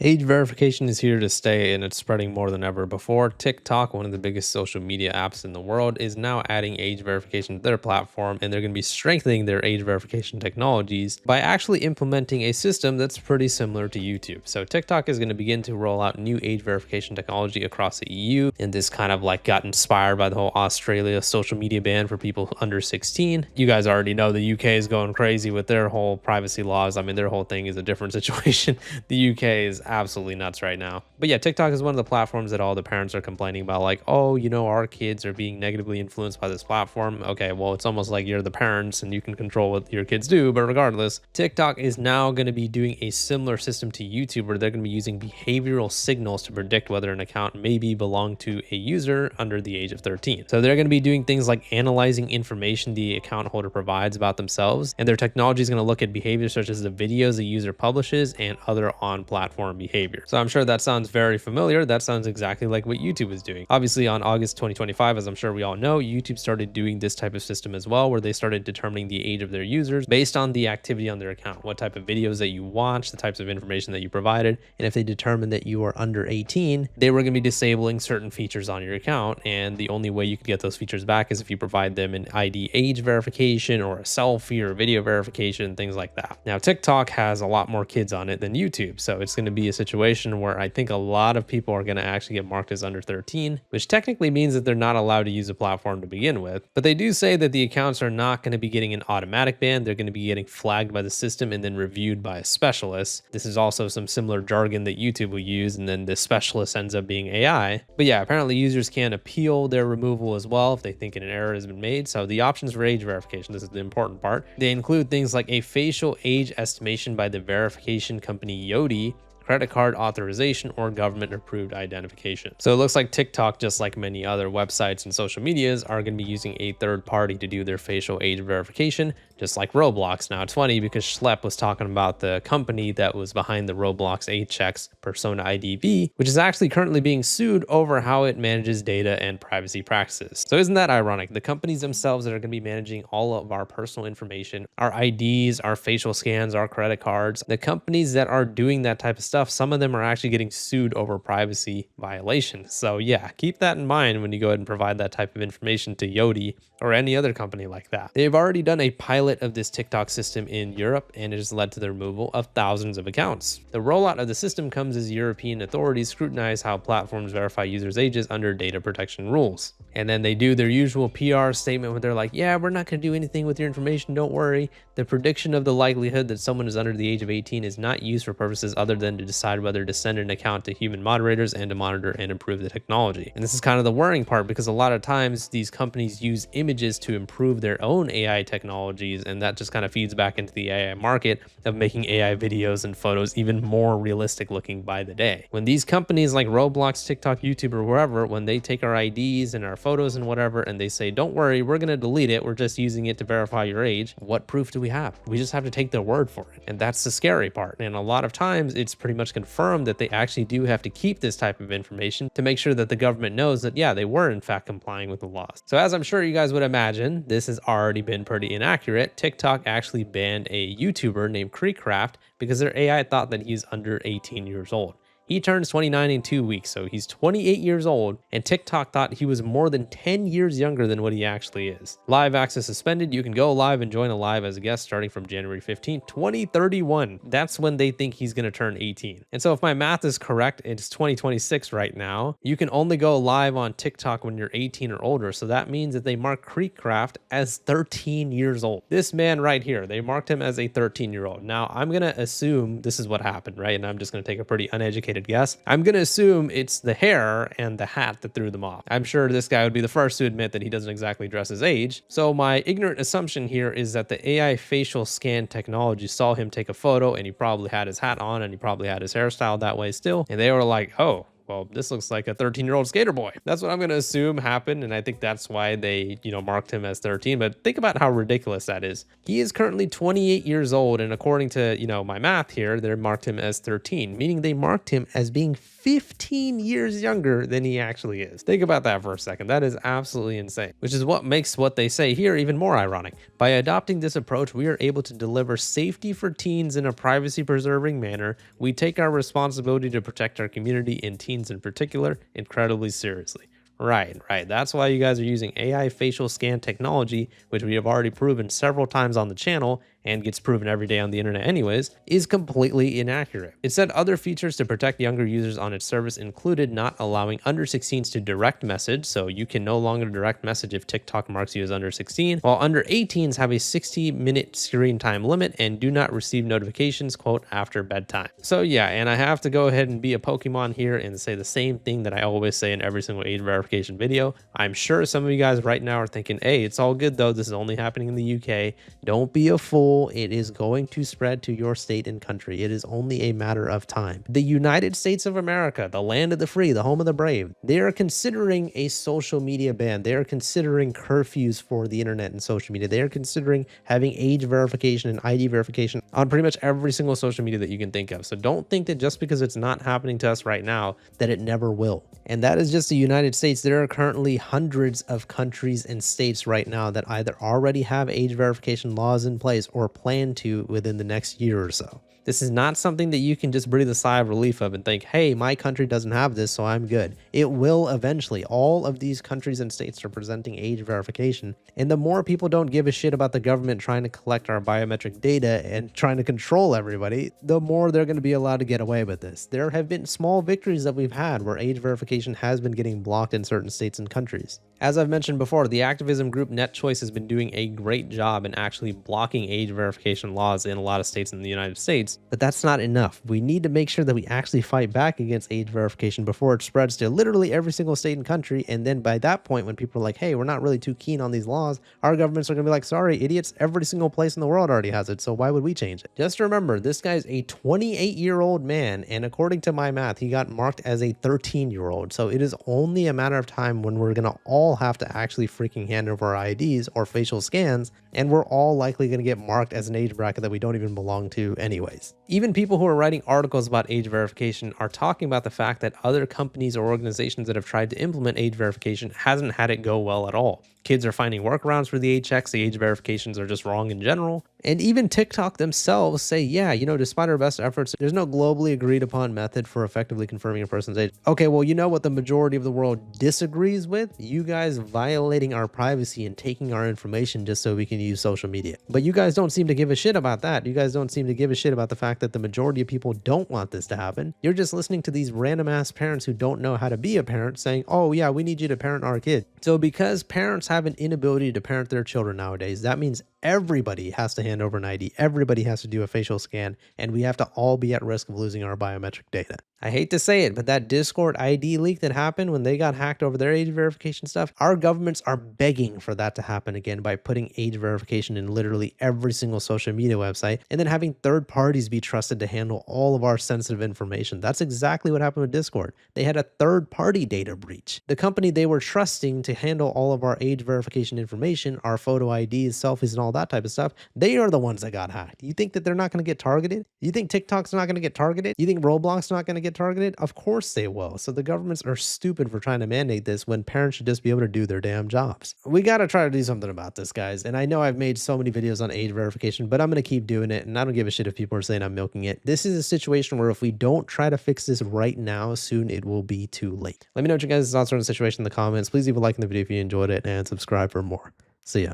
Age verification is here to stay and it's spreading more than ever before. TikTok, one of the biggest social media apps in the world, is now adding age verification to their platform, and they're going to be strengthening their age verification technologies by actually implementing a system that's pretty similar to YouTube. So TikTok is going to begin to roll out new age verification technology across the EU, and this kind of like got inspired by the whole Australia social media ban for people under 16. You guys already know the UK is going crazy with their whole privacy laws. I mean, their whole thing is a different situation. The UK is absolutely nuts right now. But yeah, TikTok is one of the platforms that all the parents are complaining about, like, oh, you know, our kids are being negatively influenced by this platform. Okay, well, it's almost like you're the parents and you can control what your kids do. But regardless, TikTok is now going to be doing a similar system to YouTube where they're going to be using behavioral signals to predict whether an account maybe belong to a user under the age of 13. So they're going to be doing things like analyzing information the account holder provides about themselves, and their technology is going to look at behavior such as the videos the user publishes and other on-platform behavior. So I'm sure that sounds very familiar. That sounds exactly like what YouTube is doing. Obviously, on August 2025, as I'm sure we all know, YouTube started doing this type of system as well, where they started determining the age of their users based on the activity on their account, what type of videos that you watch, the types of information that you provided. And if they determined that you are under 18, they were going to be disabling certain features on your account. And the only way you could get those features back is if you provide them an ID age verification or a selfie or video verification, things like that. Now, TikTok has a lot more kids on it than YouTube, so it's going to be a situation where I think a lot of people are going to actually get marked as under 13, which technically means that they're not allowed to use a platform to begin with. But they do say that the accounts are not going to be getting an automatic ban. They're going to be getting flagged by the system and then reviewed by a specialist. This is also some similar jargon that YouTube will use, and then the specialist ends up being AI. But yeah, apparently users can appeal their removal as well if they think an error has been made. So the options for age verification, this is the important part. They include things like a facial age estimation by the verification company Yoti, credit card authorization, or government approved identification. So it looks like TikTok, just like many other websites and social medias, are going to be using a third party to do their facial age verification, just like Roblox. Now it's funny because Schlepp was talking about the company that was behind the Roblox age checks, Persona IDB, which is actually currently being sued over how it manages data and privacy practices. So isn't that ironic? The companies themselves that are going to be managing all of our personal information, our IDs, our facial scans, our credit cards, the companies that are doing that type of stuff, some of them are actually getting sued over privacy violations. So yeah, keep that in mind when you go ahead and provide that type of information to Yoti or any other company like that. They've already done a pilot of this TikTok system in Europe, and it has led to the removal of thousands of accounts. The rollout of the system comes as European authorities scrutinize how platforms verify users' ages under data protection rules. And then they do their usual PR statement where they're like, yeah, we're not going to do anything with your information, don't worry. The prediction of the likelihood that someone is under the age of 18 is not used for purposes other than to decide whether to send an account to human moderators and to monitor and improve the technology. And this is kind of the worrying part, because a lot of times these companies use images to improve their own AI technologies, and that just kind of feeds back into the AI market of making AI videos and photos even more realistic looking by the day. When these companies like Roblox, TikTok, YouTube, or wherever, when they take our IDs and our photos and whatever, and they say, don't worry, we're going to delete it, we're just using it to verify your age, what proof do we have? We just have to take their word for it. And that's the scary part. And a lot of times it's pretty much confirmed that they actually do have to keep this type of information to make sure that the government knows that, yeah, they were in fact complying with the laws. So as I'm sure you guys would imagine, this has already been pretty inaccurate. TikTok actually banned a YouTuber named Creekcraft because their AI thought that he's under 18 years old. He turns 29 in 2 weeks, so he's 28 years old, and TikTok thought he was more than 10 years younger than what he actually is. Live access suspended. You can go live and join a live as a guest starting from January 15, 2031. That's when they think he's going to turn 18. And so if my math is correct, it's 2026 right now. You can only go live on TikTok when you're 18 or older, so that means that they mark Creekcraft as 13 years old. This man right here, they marked him as a 13-year-old. Now, I'm going to assume this is what happened, right? And I'm just going to take a pretty uneducated guess. I'm going to assume it's the hair and the hat that threw them off. I'm sure this guy would be the first to admit that he doesn't exactly dress his age. So my ignorant assumption here is that the AI facial scan technology saw him take a photo, and he probably had his hat on and he probably had his hairstyle that way still. And they were like, oh, well, this looks like a 13-year-old skater boy. That's what I'm going to assume happened. And I think that's why they, marked him as 13. But think about how ridiculous that is. He is currently 28 years old. And according to, my math here, they marked him as 13, meaning they marked him as being 15 years younger than he actually is. Think about that for a second. That is absolutely insane, which is what makes what they say here even more ironic. By adopting this approach, we are able to deliver safety for teens in a privacy preserving manner. We take our responsibility to protect our community and teens in particular incredibly seriously. Right. That's why you guys are using AI facial scan technology, which we have already proven several times on the channel and gets proven every day on the internet anyways, is completely inaccurate. It said other features to protect younger users on its service included not allowing under 16s to direct message, so you can no longer direct message if TikTok marks you as under 16, while under 18s have a 60-minute screen time limit and do not receive notifications, quote, after bedtime. So yeah, and I have to go ahead and be a Pokemon here and say the same thing that I always say in every single age verification video. I'm sure some of you guys right now are thinking, hey, it's all good though, this is only happening in the UK. Don't be a fool. It is going to spread to your state and country. It is only a matter of time. The United States of America, the land of the free, the home of the brave, they are considering a social media ban. They are considering curfews for the internet and social media. They are considering having age verification and ID verification on pretty much every single social media that you can think of. So don't think that just because it's not happening to us right now, that it never will. And that is just the United States. There are currently hundreds of countries and states right now that either already have age verification laws in place or plan to within the next year or so. This is not something that you can just breathe a sigh of relief of and think, hey, my country doesn't have this, so I'm good. It will eventually. All of these countries and states are presenting age verification. And the more people don't give a shit about the government trying to collect our biometric data and trying to control everybody, the more they're going to be allowed to get away with this. There have been small victories that we've had where age verification has been getting blocked in certain states and countries. As I've mentioned before, the activism group NetChoice has been doing a great job in actually blocking age verification laws in a lot of states in the United States, but that's not enough. We need to make sure that we actually fight back against age verification before it spreads to literally every single state and country, and then by that point, when people are like, hey, we're not really too keen on these laws, our governments are going to be like, sorry, idiots, every single place in the world already has it, so why would we change it? Just remember, this guy's a 28-year-old man, and according to my math, he got marked as a 13-year-old, so it is only a matter of time when we're going to all have to actually freaking hand over our IDs or facial scans, and we're all likely going to get marked as an age bracket that we don't even belong to anyways. Even people who are writing articles about age verification are talking about the fact that other companies or organizations that have tried to implement age verification hasn't had it go well at all. Kids are finding workarounds for the age checks. The age verifications are just wrong in general. And even TikTok themselves say, yeah, despite our best efforts, there's no globally agreed upon method for effectively confirming a person's age. Okay, well, you know what the majority of the world disagrees with? You guys violating our privacy and taking our information just so we can use social media. But you guys don't seem to give a shit about that. You guys don't seem to give a shit about the fact that the majority of people don't want this to happen. You're just listening to these random ass parents who don't know how to be a parent saying, oh yeah, we need you to parent our kid. So because parents have an inability to parent their children nowadays, that means everybody has to hand over an ID. Everybody has to do a facial scan, and we have to all be at risk of losing our biometric data. I hate to say it, but that Discord ID leak that happened when they got hacked over their age verification stuff, our governments are begging for that to happen again by putting age verification in literally every single social media website and then having third parties be trusted to handle all of our sensitive information. That's exactly what happened with Discord. They had a third party data breach. The company they were trusting to handle all of our age verification information, our photo IDs, selfies, and all that type of stuff, they are the ones that got hacked. You think that they're not going to get targeted? You think TikTok's not going to get targeted? You think Roblox's not going to get targeted? Of course they will. So the governments are stupid for trying to mandate this when parents should just be able to do their damn jobs. We got to try to do something about this, guys. And I know I've made so many videos on age verification, but I'm going to keep doing it. And I don't give a shit if people are saying I'm milking it. This is a situation where if we don't try to fix this right now, soon it will be too late. Let me know what you guys' thoughts are on the situation in the comments. Please leave a like in the video if you enjoyed it and subscribe for more. See ya.